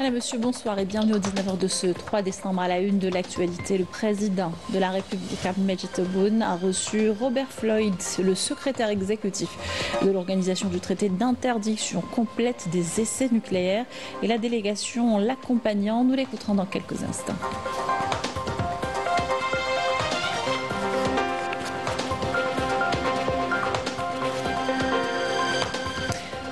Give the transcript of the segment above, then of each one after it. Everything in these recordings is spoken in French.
Madame, Monsieur, bonsoir et bienvenue au 19h de ce 3 décembre à la une de l'actualité. Le président de la République, Abdelmajid Tebboune, a reçu Robert Floyd, le secrétaire exécutif de l'organisation du traité d'interdiction complète des essais nucléaires, et la délégation l'accompagnant. Nous l'écouterons dans quelques instants.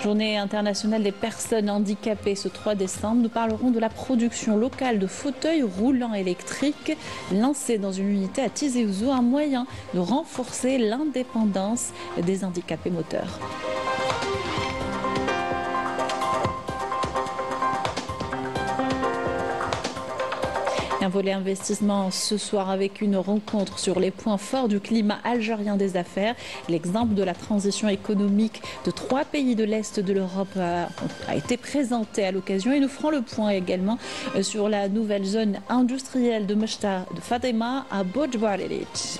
Journée internationale des personnes handicapées ce 3 décembre. Nous parlerons de la production locale de fauteuils roulants électriques lancés dans une unité à Tizi Ouzou, un moyen de renforcer l'indépendance des handicapés moteurs. Un volet investissement ce soir avec une rencontre sur les points forts du climat algérien des affaires. L'exemple de la transition économique de 3 pays de l'Est de l'Europe a été présenté à l'occasion, et nous ferons le point également sur la nouvelle zone industrielle de Mechta de Fatima à Bojbarelic.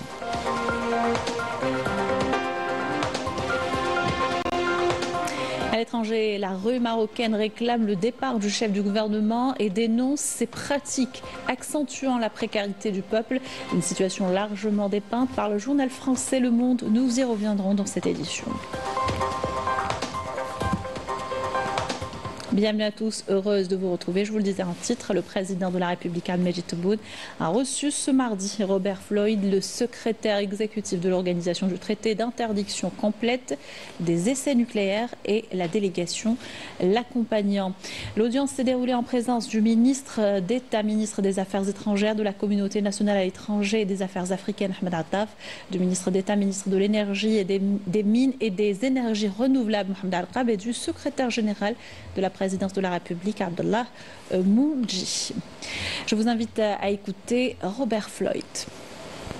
À l'étranger, la rue marocaine réclame le départ du chef du gouvernement et dénonce ses pratiques accentuant la précarité du peuple. Une situation largement dépeinte par le journal français Le Monde. Nous y reviendrons dans cette édition. Bienvenue à tous, heureuse de vous retrouver. Je vous le disais en titre, le président de la République, Abdelmajid Tebboune, a reçu ce mardi Robert Floyd, le secrétaire exécutif de l'organisation du traité d'interdiction complète des essais nucléaires, et la délégation l'accompagnant. L'audience s'est déroulée en présence du ministre d'État, ministre des Affaires étrangères, de la communauté nationale à l'étranger et des Affaires africaines, Ahmed Attaf, du ministre d'État, ministre de l'Énergie et des Mines et des Énergies renouvelables, Mohamed Al-Qab, et du secrétaire général de la présidence de la République, Abdallah Mounji. Je vous invite à écouter Robert Floyd.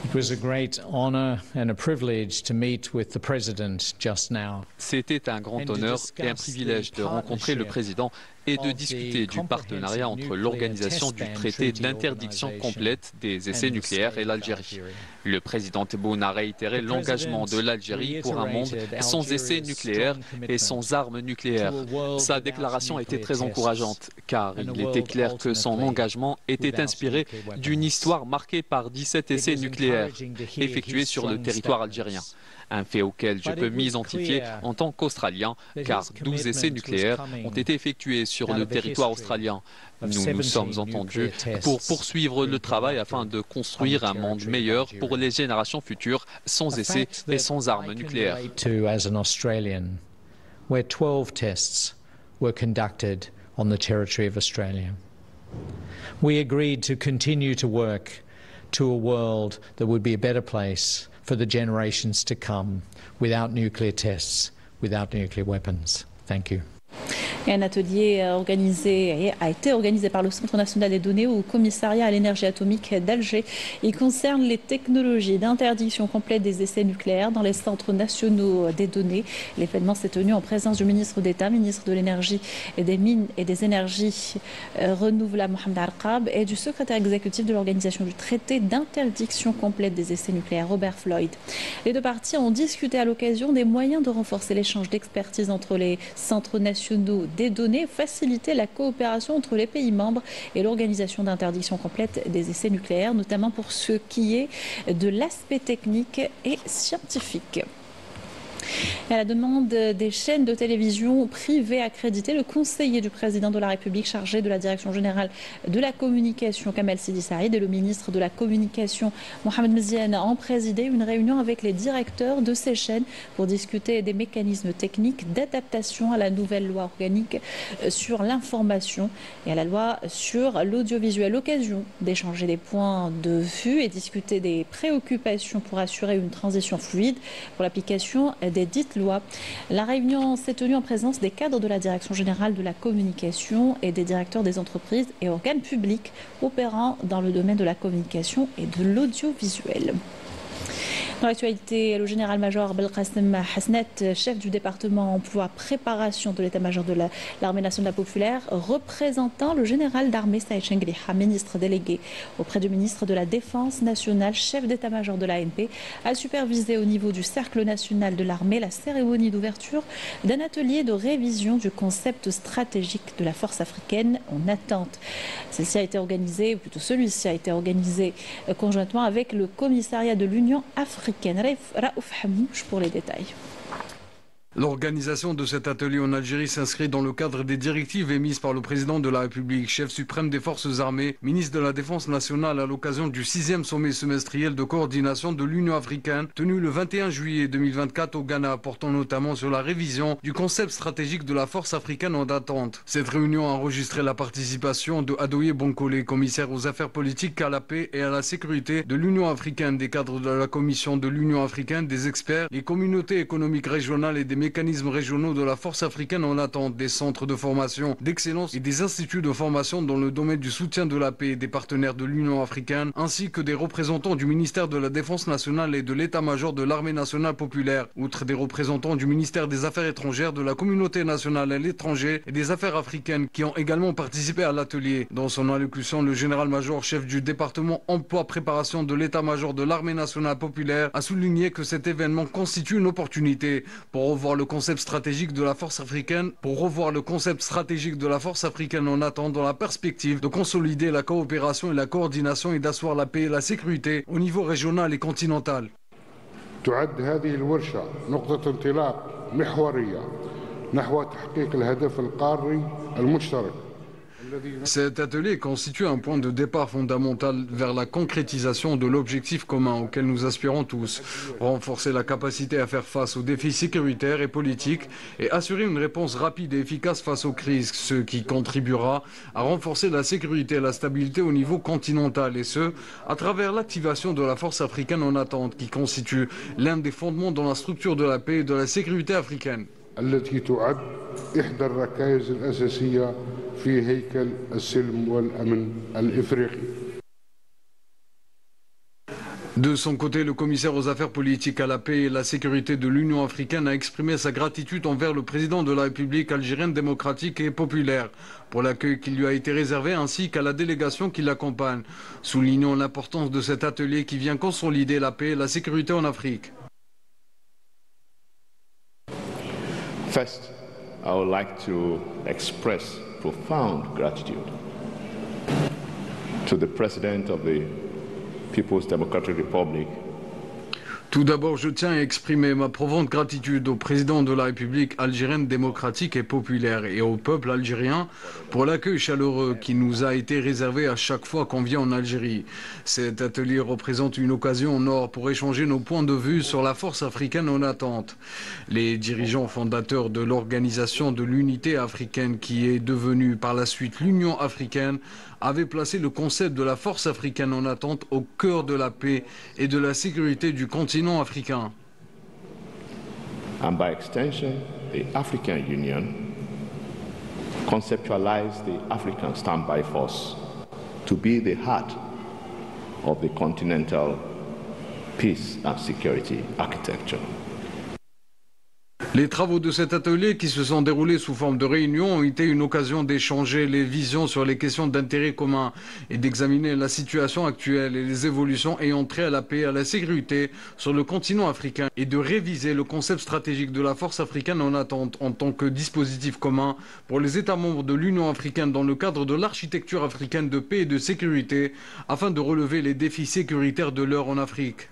It was a great honor and a privilege to meet with the president just now. C'était un grand honneur et un privilège de rencontrer le président et de discuter du partenariat entre l'organisation du traité d'interdiction complète des essais nucléaires et l'Algérie. Le président Tebboune a réitéré l'engagement de l'Algérie pour un monde sans essais nucléaires et sans armes nucléaires. Sa déclaration était très encourageante, car il était clair que son engagement était inspiré d'une histoire marquée par 17 essais nucléaires effectués sur le territoire algérien. Un fait auquel je peux m'identifier en tant qu'Australien, car 12 essais nucléaires ont été effectués sur le territoire australien. Nous nous sommes entendus pour poursuivre le travail afin de construire un monde meilleur pour les générations futures, sans essais et sans armes nucléaires. Where 12 tests were conducted on the territory of Australia. We agreed to continue to work to a world that would be a better place for the generations to come, without nuclear tests, without nuclear weapons. Thank you. Et un atelier a été organisé par le Centre national des données au commissariat à l'énergie atomique d'Alger. Il concerne les technologies d'interdiction complète des essais nucléaires dans les centres nationaux des données. L'événement s'est tenu en présence du ministre d'État, ministre de l'Énergie et des Mines et des Énergies renouvelables, Mohamed Al-Qab, et du secrétaire exécutif de l'organisation du traité d'interdiction complète des essais nucléaires, Robert Floyd. Les deux parties ont discuté à l'occasion des moyens de renforcer l'échange d'expertise entre les centres nationaux des données, faciliter la coopération entre les pays membres et l'organisation d'interdiction complète des essais nucléaires, notamment pour ce qui est de l'aspect technique et scientifique. À la demande des chaînes de télévision privées accréditées, le conseiller du président de la République chargé de la direction générale de la communication, Kamel Sidi Saïd, et le ministre de la communication, Mohamed Mziane, ont présidé une réunion avec les directeurs de ces chaînes pour discuter des mécanismes techniques d'adaptation à la nouvelle loi organique sur l'information et à la loi sur l'audiovisuel. L'occasion d'échanger des points de vue et discuter des préoccupations pour assurer une transition fluide pour l'application des dites lois. La réunion s'est tenue en présence des cadres de la Direction générale de la communication et des directeurs des entreprises et organes publics opérant dans le domaine de la communication et de l'audiovisuel. Dans l'actualité, le général-major Belkacem Hasnet, chef du département emploi préparation de l'état-major de l'armée nationale populaire, représentant le général d'armée Saïd Chengliha, ministre délégué auprès du ministre de la Défense nationale, chef d'état-major de l'ANP, a supervisé au niveau du cercle national de l'armée la cérémonie d'ouverture d'un atelier de révision du concept stratégique de la force africaine en attente. Celui-ci a été organisé conjointement avec le commissariat de l'Union africaine. Raouf Hamouche pour les détails. L'organisation de cet atelier en Algérie s'inscrit dans le cadre des directives émises par le président de la République, chef suprême des forces armées, ministre de la Défense nationale à l'occasion du 6e sommet semestriel de coordination de l'Union africaine tenu le 21 juillet 2024 au Ghana, portant notamment sur la révision du concept stratégique de la force africaine en attente. Cette réunion a enregistré la participation de Adoye Bonkole, commissaire aux affaires politiques, à la paix et à la sécurité de l'Union africaine, des cadres de la Commission de l'Union africaine, des experts, les communautés économiques régionales et des mécanismes régionaux de la force africaine en attente, des centres de formation d'excellence et des instituts de formation dans le domaine du soutien de la paix, des partenaires de l'Union africaine, ainsi que des représentants du ministère de la Défense nationale et de l'état-major de l'armée nationale populaire, outre des représentants du ministère des Affaires étrangères, de la communauté nationale à l'étranger et des affaires africaines qui ont également participé à l'atelier. Dans son allocution, le général-major chef du département emploi préparation de l'état-major de l'armée nationale populaire a souligné que cet événement constitue une opportunité pour revoir le concept stratégique de la force africaine, en attente dans la perspective de consolider la coopération et la coordination et d'asseoir la paix et la sécurité au niveau régional et continental. تعد هذه الورشة نقطة انطلاق محورية نحو تحقيق الهدف القاري المشترك. Cet atelier constitue un point de départ fondamental vers la concrétisation de l'objectif commun auquel nous aspirons tous, renforcer la capacité à faire face aux défis sécuritaires et politiques et assurer une réponse rapide et efficace face aux crises, ce qui contribuera à renforcer la sécurité et la stabilité au niveau continental, et ce, à travers l'activation de la force africaine en attente, qui constitue l'un des fondements dans la structure de la paix et de la sécurité africaine. التي تعد إحدى الركائز الأساسية في هيكل السلم والأمن الإفريقي. De son côté, le commissaire aux affaires politiques, à la paix et la sécurité de l'Union africaine a exprimé sa gratitude envers le président de la République algérienne démocratique et populaire pour l'accueil qui lui a été réservé, ainsi qu'à la délégation qui l'accompagne, soulignant l'importance de cet atelier qui vient consolider la paix et la sécurité en Afrique. First, I would like to express profound gratitude to the President of the People's Democratic Republic. Tout d'abord, je tiens à exprimer ma profonde gratitude au président de la République algérienne démocratique et populaire et au peuple algérien pour l'accueil chaleureux qui nous a été réservé à chaque fois qu'on vient en Algérie. Cet atelier représente une occasion en or pour échanger nos points de vue sur la force africaine en attente. Les dirigeants fondateurs de l'Organisation de l'Unité africaine, qui est devenue par la suite l'Union africaine, avait placé le concept de la force africaine en attente au cœur de la paix et de la sécurité du continent africain. And by extension, the African Union conceptualized the African Standby Force to be the heart of the continental peace and security architecture. Les travaux de cet atelier, qui se sont déroulés sous forme de réunion, ont été une occasion d'échanger les visions sur les questions d'intérêt commun et d'examiner la situation actuelle et les évolutions ayant trait à la paix et à la sécurité sur le continent africain, et de réviser le concept stratégique de la force africaine en attente en tant que dispositif commun pour les États membres de l'Union africaine dans le cadre de l'architecture africaine de paix et de sécurité, afin de relever les défis sécuritaires de l'heure en Afrique.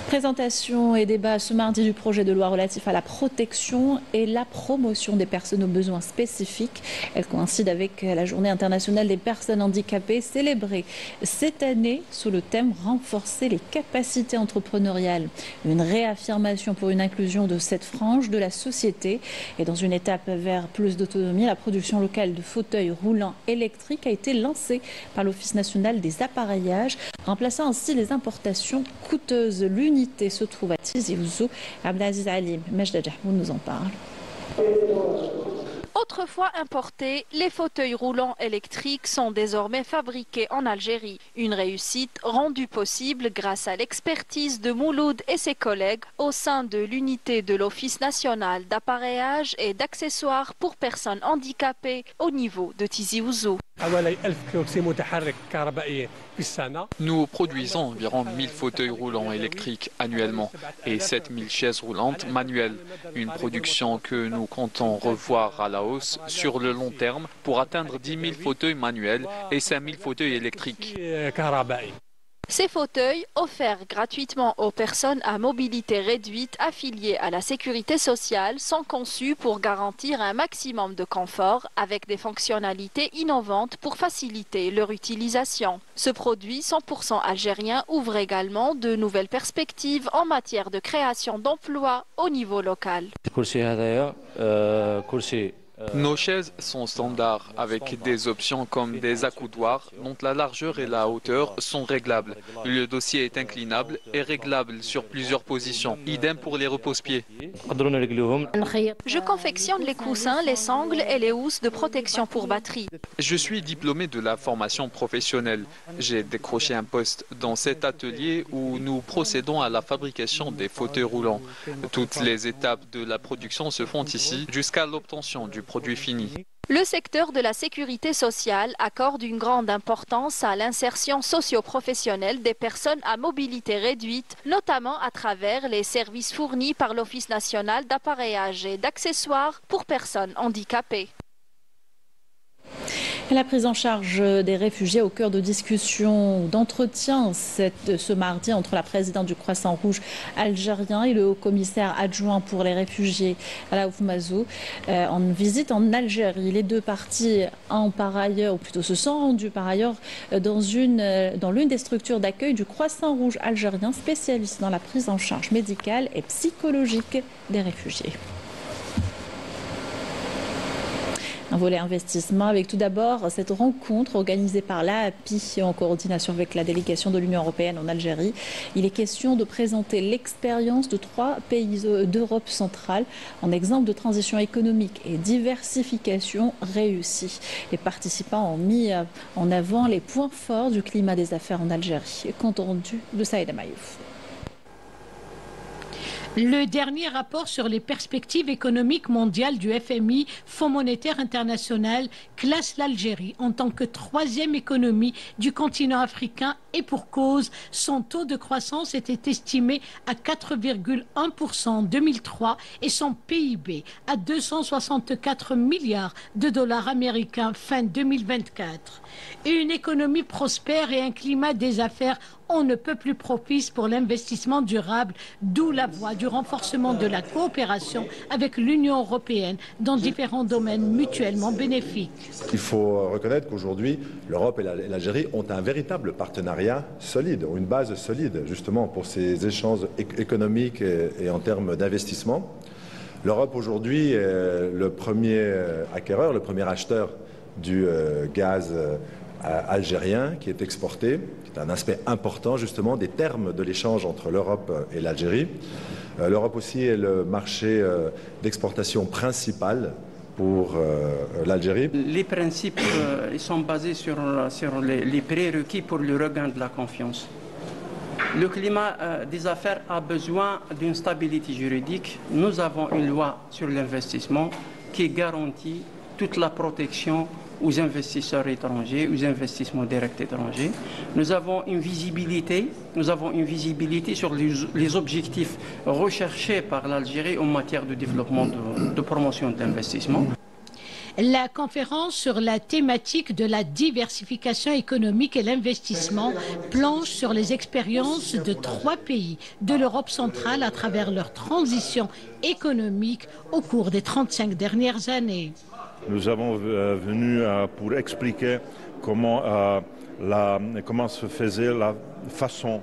Présentation et débat ce mardi du projet de loi relatif à la protection et la promotion des personnes aux besoins spécifiques. Elle coïncide avec la Journée internationale des personnes handicapées, célébrée cette année sous le thème « Renforcer les capacités entrepreneuriales ». Une réaffirmation pour une inclusion de cette frange de la société. Et dans une étape vers plus d'autonomie, la production locale de fauteuils roulants électriques a été lancée par l'Office national des appareillages, remplaçant ainsi les importations coûteuses. L'unité se trouve à Tizi Ouzou. Abdelaziz Ali Majda Jahmoud nous en parle. Autrefois importés, les fauteuils roulants électriques sont désormais fabriqués en Algérie. Une réussite rendue possible grâce à l'expertise de Mouloud et ses collègues au sein de l'unité de l'Office national d'appareillage et d'accessoires pour personnes handicapées au niveau de Tizi Ouzou. Nous produisons environ 1000 fauteuils roulants électriques annuellement et 7000 chaises roulantes manuelles. Une production que nous comptons revoir à la hausse sur le long terme pour atteindre 10 000 fauteuils manuels et 5000 fauteuils électriques. Ces fauteuils, offerts gratuitement aux personnes à mobilité réduite affiliées à la sécurité sociale, sont conçus pour garantir un maximum de confort avec des fonctionnalités innovantes pour faciliter leur utilisation. Ce produit 100% algérien ouvre également de nouvelles perspectives en matière de création d'emplois au niveau local. Nos chaises sont standards avec des options comme des accoudoirs dont la largeur et la hauteur sont réglables. Le dossier est inclinable et réglable sur plusieurs positions. Idem pour les repose-pieds. Je confectionne les coussins, les sangles et les housses de protection pour batterie. Je suis diplômé de la formation professionnelle. J'ai décroché un poste dans cet atelier où nous procédons à la fabrication des fauteuils roulants. Toutes les étapes de la production se font ici jusqu'à l'obtention du produit fini. Le secteur de la sécurité sociale accorde une grande importance à l'insertion socio-professionnelle des personnes à mobilité réduite, notamment à travers les services fournis par l'Office national d'appareillage et d'accessoires pour personnes handicapées. La prise en charge des réfugiés au cœur de discussions, d'entretien ce mardi entre la présidente du Croissant Rouge algérien et le haut-commissaire adjoint pour les réfugiés, Raouf Mazou, en visite en Algérie. Les deux parties ont par ailleurs, ou plutôt se sont rendues par ailleurs, dans l'une des structures d'accueil du Croissant Rouge algérien, spécialiste dans la prise en charge médicale et psychologique des réfugiés. Un volet investissement avec tout d'abord cette rencontre organisée par l'AAPI en coordination avec la délégation de l'Union européenne en Algérie. Il est question de présenter l'expérience de 3 pays d'Europe centrale en exemple de transition économique et diversification réussie. Les participants ont mis en avant les points forts du climat des affaires en Algérie. Compte rendu de Saïda Mayouf. Le dernier rapport sur les perspectives économiques mondiales du FMI, Fonds monétaire international, classe l'Algérie en tant que 3e économie du continent africain et pour cause, son taux de croissance était estimé à 4,1% en 2003 et son PIB à 264 milliards de dollars américains fin 2024. Une économie prospère et un climat des affaires on ne peut plus propice pour l'investissement durable, d'où la voie du renforcement de la coopération avec l'Union européenne dans différents domaines mutuellement bénéfiques. Il faut reconnaître qu'aujourd'hui, l'Europe et l'Algérie ont un véritable partenariat solide, une base solide justement pour ces échanges économiques et en termes d'investissement. L'Europe aujourd'hui est le premier acquéreur, le premier acheteur du gaz algérien qui est exporté. C'est un aspect important justement des termes de l'échange entre l'Europe et l'Algérie. L'Europe aussi est le marché d'exportation principal pour l'Algérie. Les principes ils sont basés sur les prérequis pour le regain de la confiance. Le climat des affaires a besoin d'une stabilité juridique. Nous avons une loi sur l'investissement qui garantit toute la protection aux investisseurs étrangers, aux investissements directs étrangers. Nous avons une visibilité sur les objectifs recherchés par l'Algérie en matière de développement, de promotion de l'investissement. La conférence sur la thématique de la diversification économique et l'investissement planche sur les expériences de 3 pays de l'Europe centrale à travers leur transition économique au cours des 35 dernières années. Nous avons venu pour expliquer comment se faisait la façon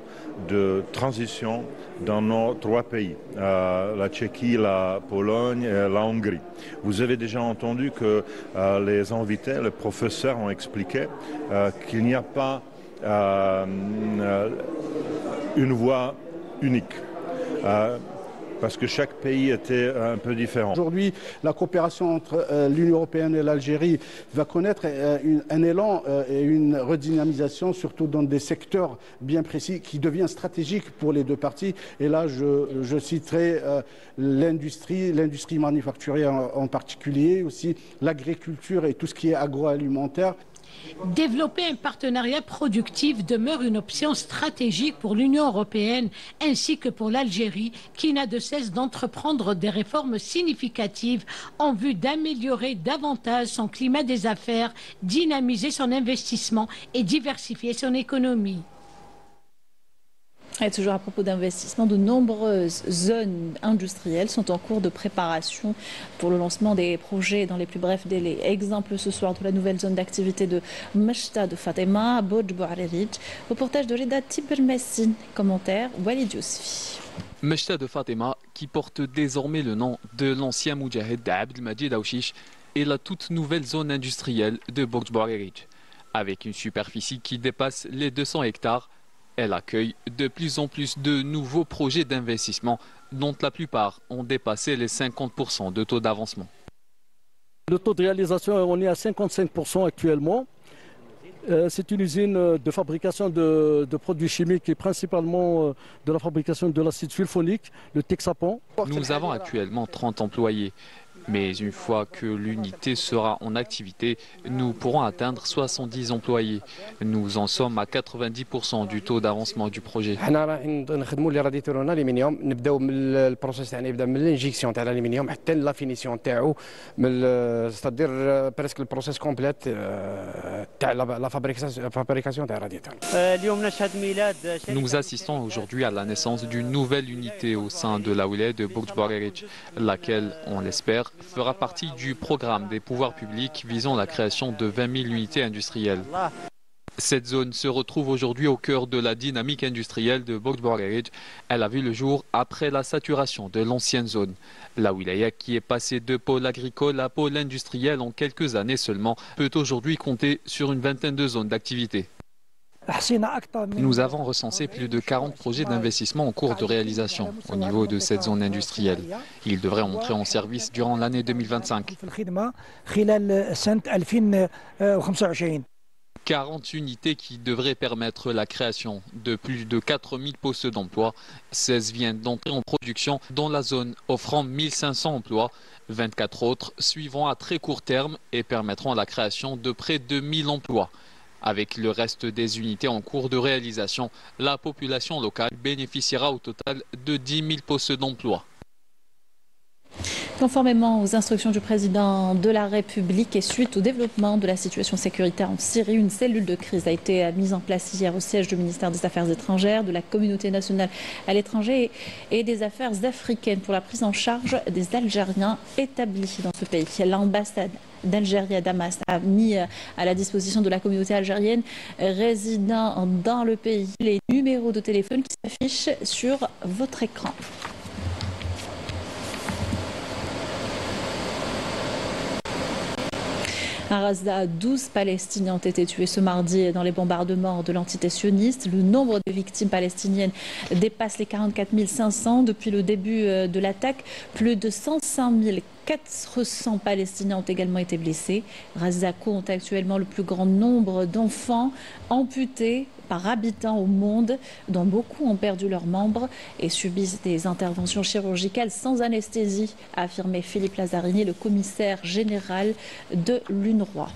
de transition dans nos 3 pays, la Tchéquie, la Pologne et la Hongrie. Vous avez déjà entendu que les invités, les professeurs ont expliqué qu'il n'y a pas une voie unique. parce que chaque pays était un peu différent. Aujourd'hui, la coopération entre l'Union européenne et l'Algérie va connaître un élan et une redynamisation, surtout dans des secteurs bien précis qui devient stratégique pour les deux parties. Et là, je citerai l'industrie manufacturière en particulier, aussi l'agriculture et tout ce qui est agroalimentaire. Développer un partenariat productif demeure une option stratégique pour l'Union européenne ainsi que pour l'Algérie qui n'a de cesse d'entreprendre des réformes significatives en vue d'améliorer davantage son climat des affaires, dynamiser son investissement et diversifier son économie. Et toujours à propos d'investissement, de nombreuses zones industrielles sont en cours de préparation pour le lancement des projets dans les plus brefs délais. Exemple ce soir de la nouvelle zone d'activité de Mechta de Fatima, Bodj Bouarerij. Reportage de Reda Tibermessine, commentaire Walid Yousfi. Mechta de Fatima, qui porte désormais le nom de l'ancien Moudjahed Abdelmajid Aouchiche, est la toute nouvelle zone industrielle de Bodj Bouarerij. Avec une superficie qui dépasse les 200 hectares, elle accueille de plus en plus de nouveaux projets d'investissement dont la plupart ont dépassé les 50% de taux d'avancement. Le taux de réalisation, on est à 55% actuellement. C'est une usine de fabrication de produits chimiques et principalement de la fabrication de l'acide sulfonique, le Texapan. Nous avons actuellement 30 employés. Mais une fois que l'unité sera en activité, nous pourrons atteindre 70 employés. Nous en sommes à 90% du taux d'avancement du projet. Nous assistons aujourd'hui à la naissance d'une nouvelle unité au sein de la wilaya de Bodj Bouarerij, laquelle, on l'espère, fera partie du programme des pouvoirs publics visant la création de 20 000 unités industrielles. Cette zone se retrouve aujourd'hui au cœur de la dynamique industrielle de Bodj Bouarerij. Elle a vu le jour après la saturation de l'ancienne zone. La wilaya, qui est passée de pôle agricole à pôle industriel en quelques années seulement, peut aujourd'hui compter sur une vingtaine de zones d'activité. Nous avons recensé plus de 40 projets d'investissement en cours de réalisation au niveau de cette zone industrielle. Ils devraient entrer en service durant l'année 2025. 40 unités qui devraient permettre la création de plus de 4000 postes d'emploi. 16 viennent d'entrer en production dans la zone, offrant 1500 emplois. 24 autres suivront à très court terme et permettront la création de près de 1000 emplois. Avec le reste des unités en cours de réalisation, la population locale bénéficiera au total de 10 000 postes d'emploi. Conformément aux instructions du président de la République et suite au développement de la situation sécuritaire en Syrie, une cellule de crise a été mise en place hier au siège du ministère des Affaires étrangères, de la communauté nationale à l'étranger et des Affaires africaines pour la prise en charge des Algériens établis dans ce pays. L'ambassade d'Algérie à Damas a mis à la disposition de la communauté algérienne résidant dans le pays les numéros de téléphone qui s'affichent sur votre écran. À Gaza, 12 Palestiniens ont été tués ce mardi dans les bombardements de l'entité sioniste. Le nombre de victimes palestiniennes dépasse les 44 500 depuis le début de l'attaque. Plus de 105 400 Palestiniens ont également été blessés. Gaza compte actuellement le plus grand nombre d'enfants amputés par habitant au monde, dont beaucoup ont perdu leurs membres et subissent des interventions chirurgicales sans anesthésie, a affirmé Philippe Lazzarini, le commissaire général de l'UNRWA.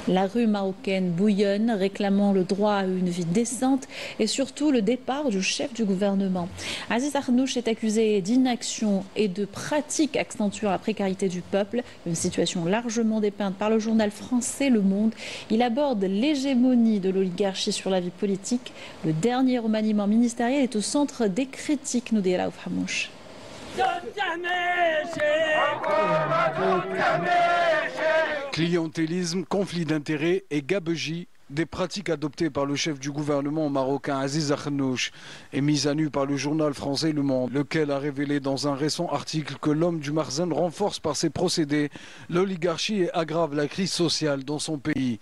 La rue marocaine bouillonne, réclamant le droit à une vie décente et surtout le départ du chef du gouvernement. Aziz Akhnouch est accusé d'inaction et de pratiques accentuant la précarité du peuple, une situation largement dépeinte par le journal français Le Monde. Il aborde l'hégémonie de l'oligarchie sur la vie politique. Le dernier remaniement ministériel est au centre des critiques, nous dit Raouf Hamouch. Clientélisme, conflit d'intérêts et gabegie, des pratiques adoptées par le chef du gouvernement marocain Aziz Akhnouch et mises à nu par le journal français Le Monde, lequel a révélé dans un récent article que l'homme du Marzen renforce par ses procédés l'oligarchie et aggrave la crise sociale dans son pays.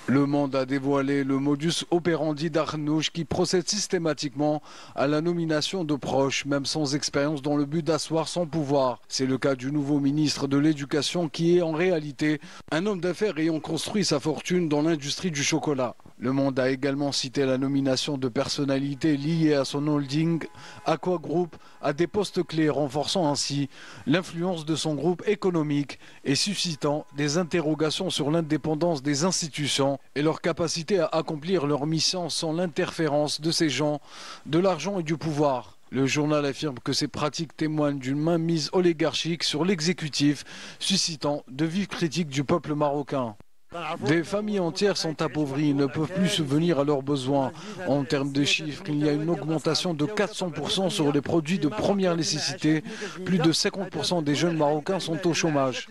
Le Monde a dévoilé le modus operandi d'Arnouch qui procède systématiquement à la nomination de proches, même sans expérience, dans le but d'asseoir son pouvoir. C'est le cas du nouveau ministre de l'Éducation qui est en réalité un homme d'affaires ayant construit sa fortune dans l'industrie du chocolat. Le Monde a également cité la nomination de personnalités liées à son holding Aqua Group à des postes clés, renforçant ainsi l'influence de son groupe économique et suscitant des interrogations sur l'indépendance des institutions et leur capacité à accomplir leur mission sans l'interférence de ces gens, de l'argent et du pouvoir. Le journal affirme que ces pratiques témoignent d'une mainmise oligarchique sur l'exécutif, suscitant de vives critiques du peuple marocain. Des familles entières sont appauvries, ne peuvent plus subvenir à leurs besoins. En termes de chiffres, il y a une augmentation de 400% sur les produits de première nécessité. Plus de 50% des jeunes Marocains sont au chômage.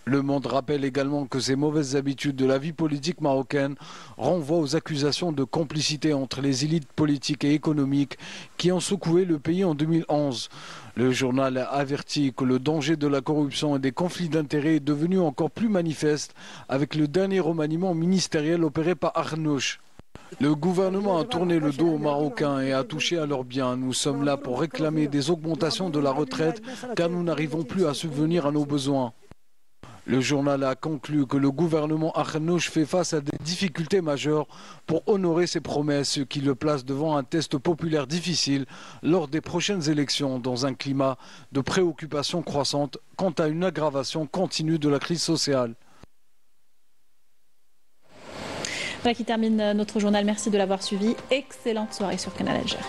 Le Monde rappelle également que ces mauvaises habitudes de la vie politique marocaine renvoient aux accusations de complicité entre les élites politiques et économiques qui ont secoué le pays en 2011. Le journal a averti que le danger de la corruption et des conflits d'intérêts est devenu encore plus manifeste avec le dernier remaniement ministériel opéré par Arnouch. Le gouvernement a tourné le dos aux Marocains et a touché à leurs biens. Nous sommes là pour réclamer des augmentations de la retraite car nous n'arrivons plus à subvenir à nos besoins. Le journal a conclu que le gouvernement Arnouch fait face à des difficultés majeures pour honorer ses promesses, ce qui le place devant un test populaire difficile lors des prochaines élections, dans un climat de préoccupation croissante quant à une aggravation continue de la crise sociale. Voilà qui termine notre journal. Merci de l'avoir suivi. Excellente soirée sur Canal Algérie.